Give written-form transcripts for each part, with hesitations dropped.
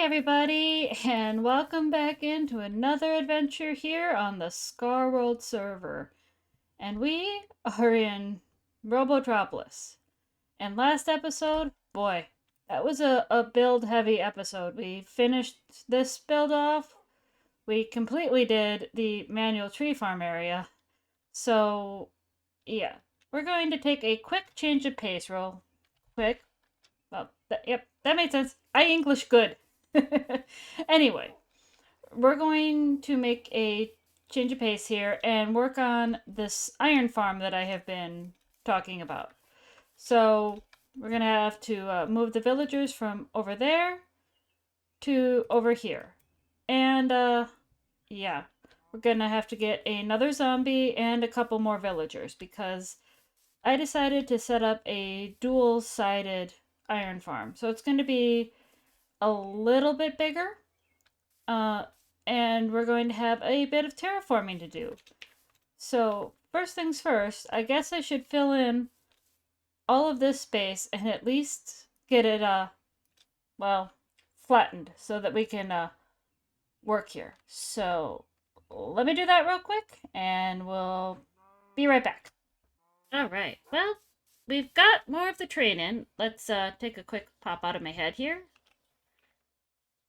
Everybody, and welcome back into another adventure here on the Scarworld server. And we are in Robotropolis. And last episode, boy, that was a build-heavy episode. We finished this build off. We completely did the manual tree farm area. So, yeah. We're going to take a quick change of pace real quick. Well, yep, that made sense. I English good. Anyway, we're going to make a change of pace here and work on this iron farm that I have been talking about. So we're going to have to move the villagers from over there to over here. And yeah, we're going to have to get another zombie and a couple more villagers because I decided to set up a dual-sided iron farm. So it's going to be a little bit bigger. And we're going to have a bit of terraforming to do. So, first things first, I guess I should fill in all of this space and at least get it, well, flattened so that we can, work here. So, let me do that real quick and we'll be right back. Alright, well, we've got more of the train in. Let's, take a quick pop out of my head here.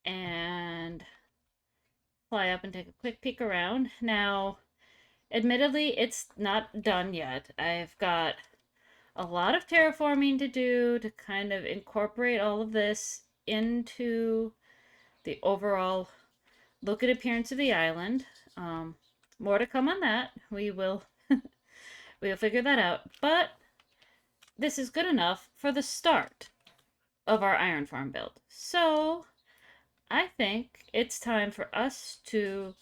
And fly up and take a quick peek around. Now, admittedly, it's not done yet. I've got a lot of terraforming to do to kind of incorporate all of this into the overall look and appearance of the island. More to come on that. We'll figure that out. But this is good enough for the start of our iron farm build. So I think it's time for us to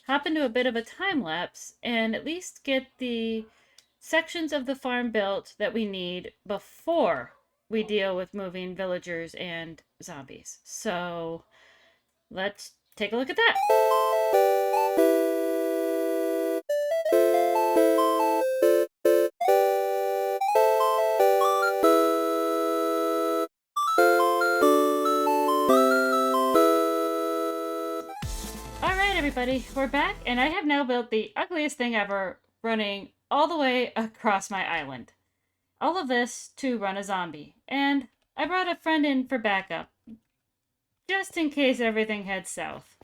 hop into a bit of a time lapse and at least get the sections of the farm built that we need before we deal with moving villagers and zombies. So let's take a look at that. Everybody, we're back, and I have now built the ugliest thing ever, running all the way across my island. All of this to run a zombie, and I brought a friend in for backup, just in case everything heads south.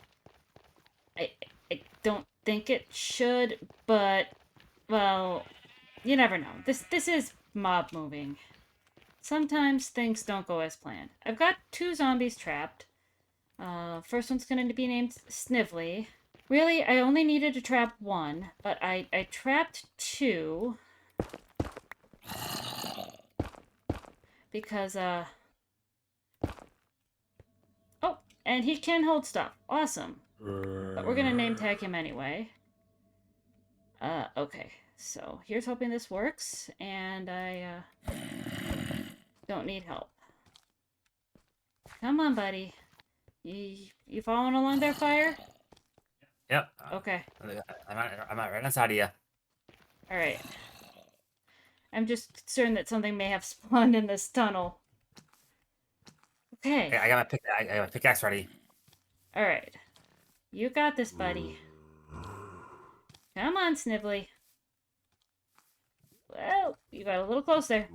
I don't think it should, but, well, you never know. This is mob moving. Sometimes things don't go as planned. I've got 2 zombies trapped. First one's going to be named Snively. Really, I only needed to trap 1, but I trapped 2. Because, oh, and he can hold stuff. Awesome. But we're going to name tag him anyway. Okay. So, here's hoping this works, and I, don't need help. Come on, buddy. You following along there, Fire? Yep. Okay. I'm right inside of you. Alright. I'm just concerned that something may have spawned in this tunnel. Okay. I got my pickaxe ready. Alright. You got this, buddy. Come on, Snively. Well, you got a little close there.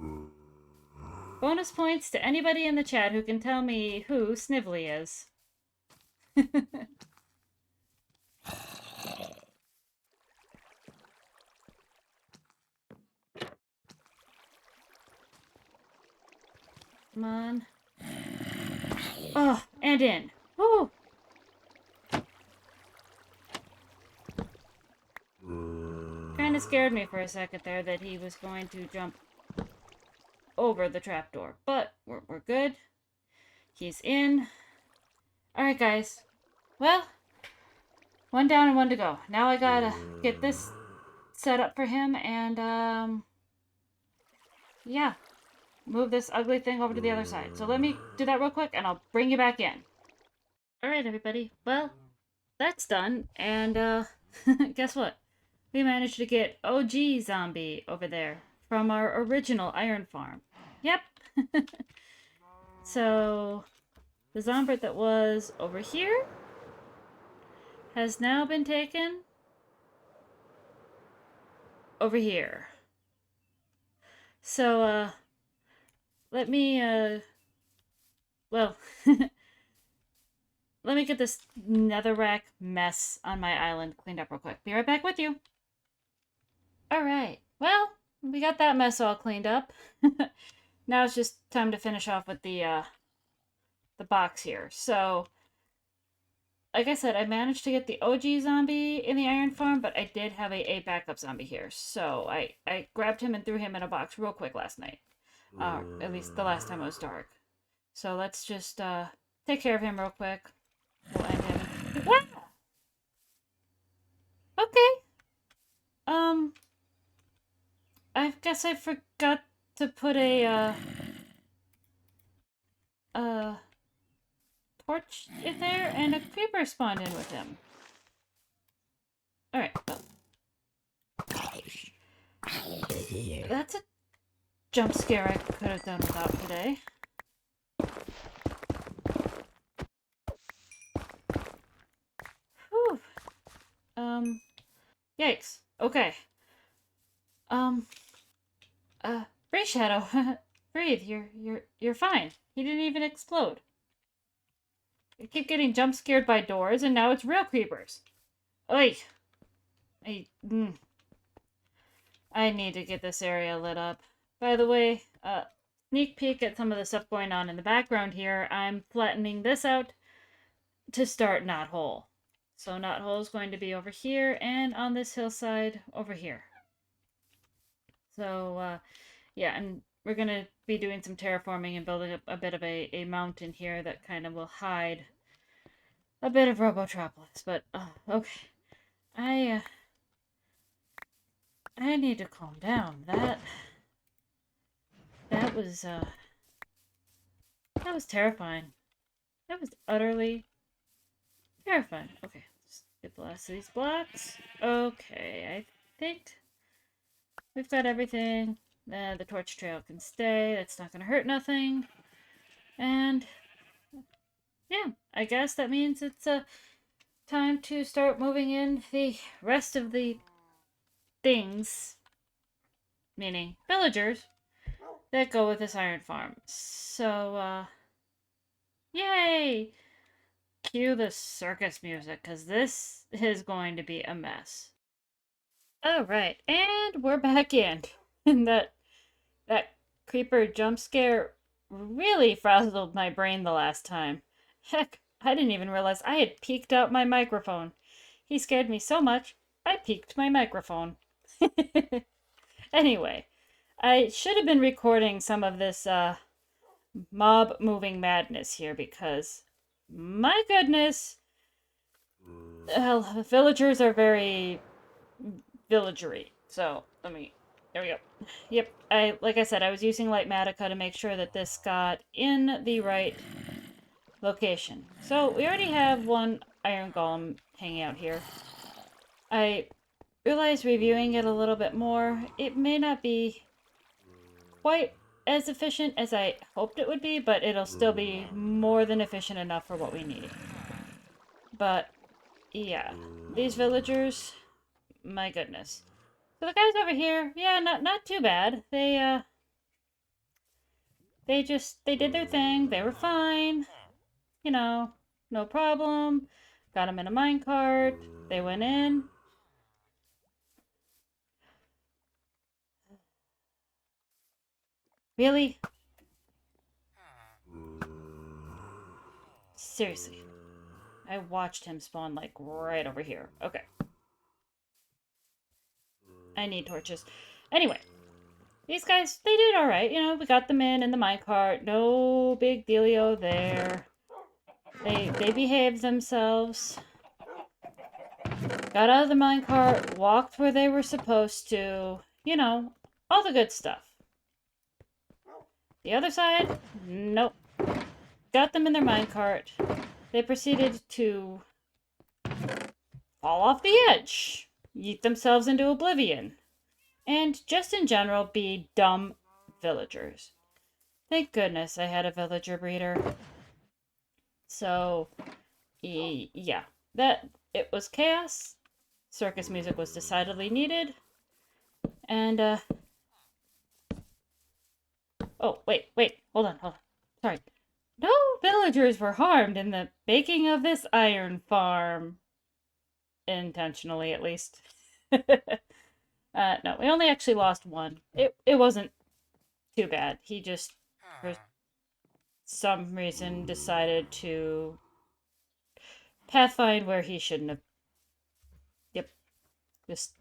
Bonus points to anybody in the chat who can tell me who Snively is. Come on. Oh, and in. Woo! Kind of scared me for a second there that he was going to jump over the trapdoor. But we're good. He's in. Alright, guys. Well, 1 down and 1 to go. Now I gotta get this set up for him and, yeah. Move this ugly thing over to the other side. So let me do that real quick and I'll bring you back in. Alright, everybody. Well, that's done. And, guess what? We managed to get OG Zombie over there from our original iron farm. Yep. So, The zombie that was over here has now been taken over here. So, let me, well, let me get this netherrack mess on my island cleaned up real quick. Be right back with you. Alright, well, we got that mess all cleaned up. Now it's just time to finish off with the box here. So, like I said, I managed to get the OG zombie in the iron farm, but I did have a backup zombie here. So I grabbed him and threw him in a box real quick last night. At least the last time it was dark. So let's just take care of him real quick. We'll end him. What? Okay. I guess I forgot to put a torch in there, and a creeper spawned in with him. Alright. That's a jump scare I could have done without today. Whew. Yikes. Okay. Breathe, Shadow. Breathe. You're fine. He didn't even explode. I keep getting jump scared by doors, and now it's real creepers. Oy. I need to get this area lit up. By the way, sneak peek at some of the stuff going on in the background here. I'm flattening this out to start Knothole. So Knothole is going to be over here and on this hillside over here. So, yeah, and we're going to be doing some terraforming and building up a bit of a mountain here that kind of will hide a bit of Robotropolis. But, okay. I need to calm down. That was terrifying. That was utterly terrifying. Okay, just get the last of these blocks. Okay, I think we've got everything. The torch trail can stay. That's not gonna hurt nothing. And yeah, I guess that means it's time to start moving in the rest of the things, meaning villagers, that go with this iron farm. So, yay! Cue the circus music, because this is going to be a mess. Alright, and we're back in. that creeper jump scare really frazzled my brain the last time. Heck, I didn't even realize I had peeked out my microphone. He scared me so much, I peeked my microphone. Anyway, I should have been recording some of this mob moving madness here because, my goodness, well, villagers are very villagery. So there we go. Yep, like I said, I was using Lightmatica to make sure that this got in the right location. So we already have one iron golem hanging out here. I realized reviewing it a little bit more, it may not be quite as efficient as I hoped it would be, but it'll still be more than efficient enough for what we need. But yeah, these villagers, my goodness. So the guys over here, yeah, not too bad. They did their thing. They were fine. You know, no problem. Got them in a minecart. They went in. Really? Seriously. I watched him spawn like right over here. Okay. I need torches. Anyway, these guys, they did alright. You know, we got them in the minecart. No big dealio there. They behaved themselves. Got out of the minecart, walked where they were supposed to. You know, all the good stuff. The other side, nope. Got them in their minecart. They proceeded to fall off the edge, yeet themselves into oblivion, and just in general be dumb villagers. Thank goodness I had a villager breeder. So, yeah, it was chaos. Circus music was decidedly needed. And, oh, wait, hold on. Sorry. No villagers were harmed in the baking of this iron farm. Intentionally, at least. No, we only actually lost one. It wasn't too bad. He just, for some reason, decided to pathfind where he shouldn't have. Yep, just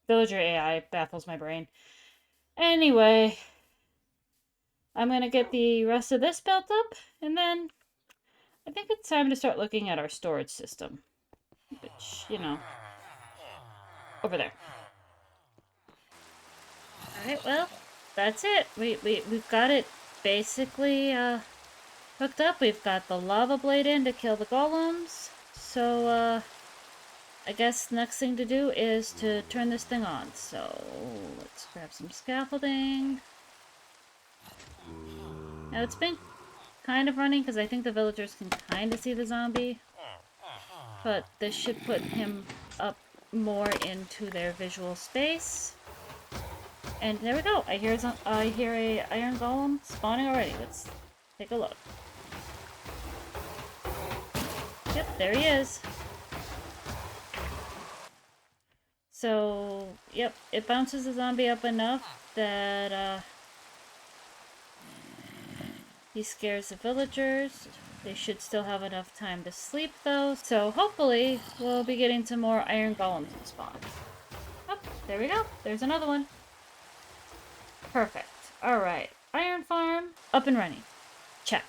villager AI baffles my brain. Anyway, I'm gonna get the rest of this built up, and then I think it's time to start looking at our storage system. Which, over there. Alright, well, that's it. We've got it basically hooked up. We've got the lava blade in to kill the golems. So, I guess the next thing to do is to turn this thing on. So, let's grab some scaffolding. Now, it's been kind of running because I think the villagers can kind of see the zombie. But this should put him up more into their visual space. And there we go. I hear a iron golem spawning already. Let's take a look. Yep, there he is. So, yep, it bounces the zombie up enough that he scares the villagers. They should still have enough time to sleep though. So hopefully we'll be getting some more iron golems to spawn. Oh, there we go. There's another one. Perfect. Alright. Iron farm up and running. Check.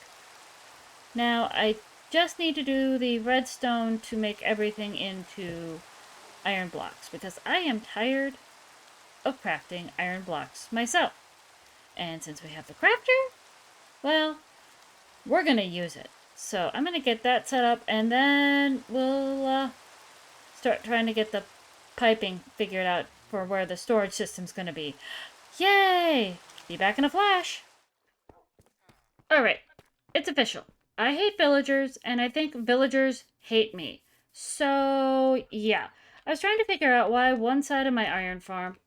Now I just need to do the redstone to make everything into iron blocks because I am tired of crafting iron blocks myself. And since we have the crafter, well, we're gonna use it. So I'm gonna get that set up and then we'll start trying to get the piping figured out for where the storage system's gonna be. Yay! Be back in a flash. Alright, it's official. I hate villagers, and I think villagers hate me. So, yeah. I was trying to figure out why one side of my iron farm...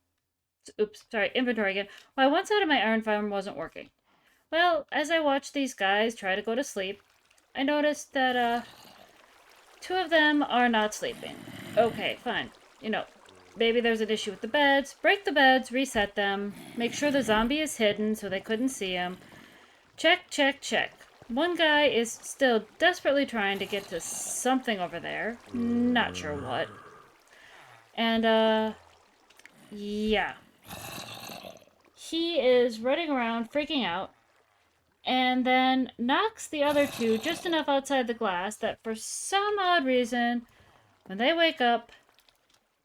Oops, sorry, inventory again. Why one side of my iron farm wasn't working. Well, as I watched these guys try to go to sleep, I noticed that, two of them are not sleeping. Okay, fine. Maybe there's an issue with the beds. Break the beds, reset them, make sure the zombie is hidden so they couldn't see him. Check, check, check. One guy is still desperately trying to get to something over there. Not sure what. And, yeah. He is running around, freaking out, and then knocks the other two just enough outside the glass that for some odd reason, when they wake up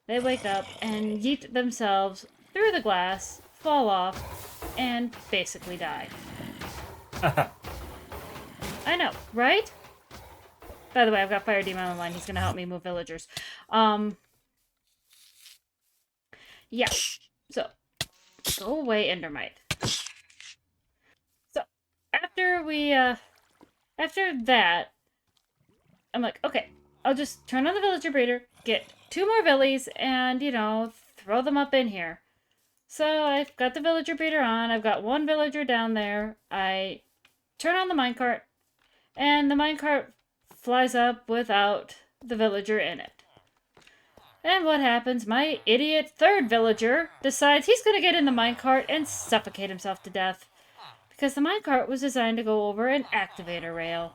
and yeet themselves through the glass, fall off, and basically die. I know, right? By the way, I've got Fire Demon on the line. He's gonna help me move villagers. Yeah. So, go away, Endermite. So, after that, I'm like, okay, I'll just turn on the villager breeder, get 2 more villies, and, throw them up in here. So, I've got the villager breeder on. I've got 1 villager down there. I turn on the minecart, and the minecart flies up without the villager in it. And what happens? My idiot 3rd villager decides he's going to get in the minecart and suffocate himself to death. Because the minecart was designed to go over an activator rail.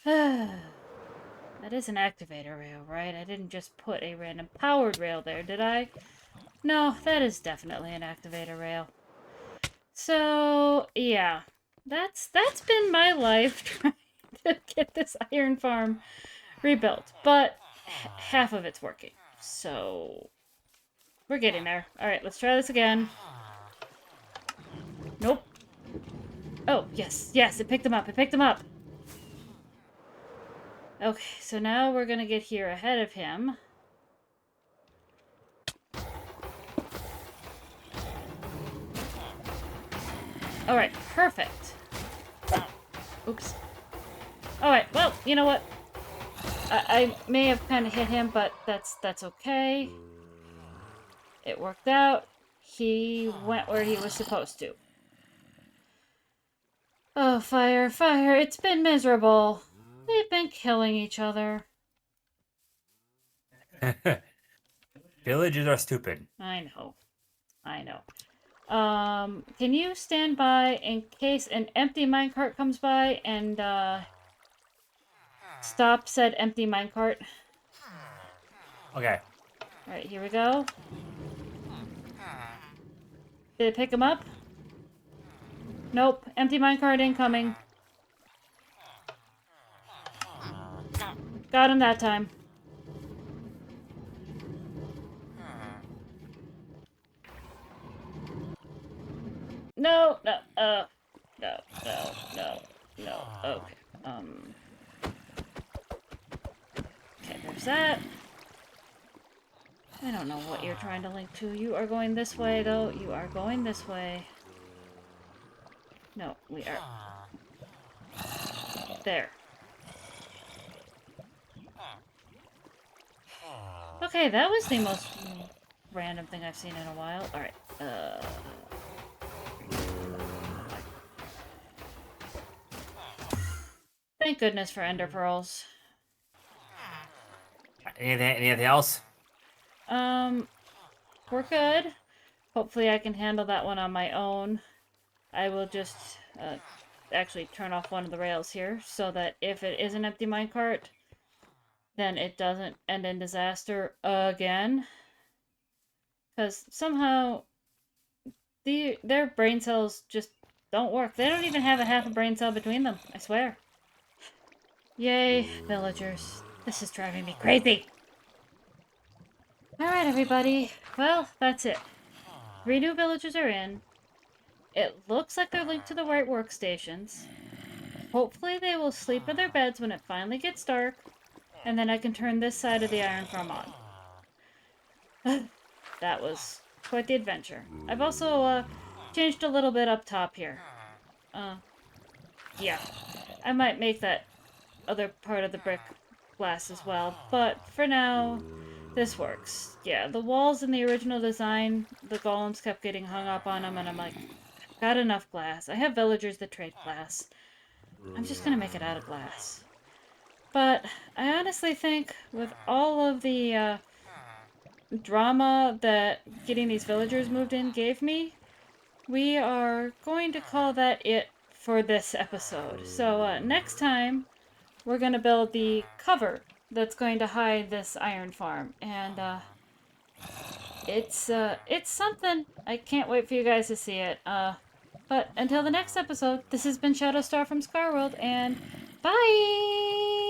That is an activator rail, right? I didn't just put a random powered rail there, did I? No, that is definitely an activator rail. So, yeah. That's been my life trying to get this iron farm rebuilt. But half of it's working. So, we're getting there. Alright, let's try this again. Nope. Oh, yes, it picked him up. Okay, so now we're gonna get here ahead of him. Alright, perfect. Oops. Alright, well, you know what? I may have kind of hit him, but that's okay. It worked out. He went where he was supposed to. Oh, fire, fire, it's been miserable. They've been killing each other. Villagers are stupid. I know. I know. Can you stand by in case an empty minecart comes by and, stop said empty minecart? Okay. Alright, here we go. Did it pick him up? Nope. Empty minecart incoming. Got him that time. No, no, no, no, no, no. Okay. Okay, there's that. I don't know what you're trying to link to. You are going this way, though. You are going this way. No, we are... There. Okay, that was the most random thing I've seen in a while. Alright, Thank goodness for ender pearls. Anything else? We're good. Hopefully I can handle that one on my own. I will just, actually turn off one of the rails here so that if it is an empty minecart, then it doesn't end in disaster again. Because somehow their brain cells just don't work. They don't even have a half a brain cell between them, I swear. Yay, villagers. This is driving me crazy. Alright, everybody. Well, that's it. 3 new villagers are in. It looks like they're linked to the right workstations. Hopefully they will sleep in their beds when it finally gets dark, and then I can turn this side of the iron farm on. That was quite the adventure. I've also, changed a little bit up top here. Yeah. I might make that other part of the brick glass as well, but for now, this works. Yeah, the walls in the original design, the golems kept getting hung up on them, and I'm like, got enough glass. I have villagers that trade glass. I'm just gonna make it out of glass. But I honestly think with all of the drama that getting these villagers moved in gave me, we are going to call that it for this episode. So next time, we're gonna build the cover that's going to hide this iron farm. And it's something. I can't wait for you guys to see it. But until the next episode, this has been Shadowstar from Scarworld, and bye!